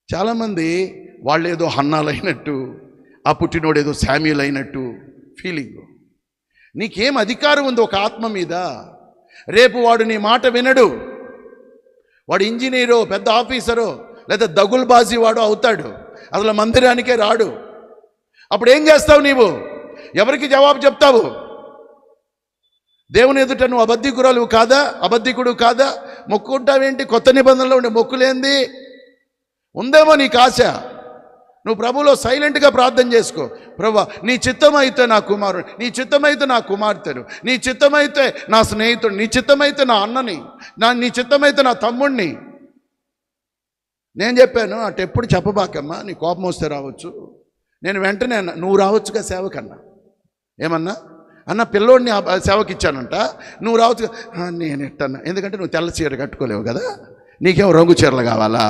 చాలామంది వాళ్ళు ఏదో హన్నాలు అయినట్టు, ఆ పుట్టినోడు ఏదో శామ్యుల్ అయినట్టు ఫీలింగ్. నీకేం అధికారం ఉంది ఒక ఆత్మ మీద? రేపు వాడు నీ మాట వినడు, వాడు ఇంజనీరో పెద్ద ఆఫీసరో లేదా దగుల్బాజీ వాడు అవుతాడు, అసలు మందిరానికే రాడు. అప్పుడు ఏం చేస్తావు నీవు? ఎవరికి జవాబు చెప్తావు? దేవుని ఎదుట నువ్వు అబద్ధికురాలు కాదా? అబద్ధికుడు కాదా? మొక్కుంటావేంటి? కొత్త నిబంధనలో ఉండే మొక్కులేంది? ఉందేమో నీకు ఆశ. నువ్వు ప్రభువులో సైలెంట్గా ప్రార్థన చేసుకో. ప్రభా, నీ చిత్తమైతే నా కుమారుడు, నీ చిత్తమైతే నా కుమార్తెను, నీ చిత్తమైతే నా స్నేహితుడు, నీ చిత్తమైతే నా అన్నని, నీ చిత్తమైతే నా తమ్ముడిని. నేను చెప్పాను అటు ఎప్పుడు చెప్పబాకమ్మా, నీ కోపం వస్తే రావచ్చు. నేను వెంటనే అన్నా, నువ్వు రావచ్చుగా సేవకన్నా. ఏమన్నా అన్న, పిల్లోడిని సేవకి ఇచ్చానంట, నువ్వు రావచ్చు. నేను ఎట్టన్నా, ఎందుకంటే నువ్వు తెల్ల చీర కట్టుకోలేవు కదా, నీకేమో రంగు చీరలు కావాలా?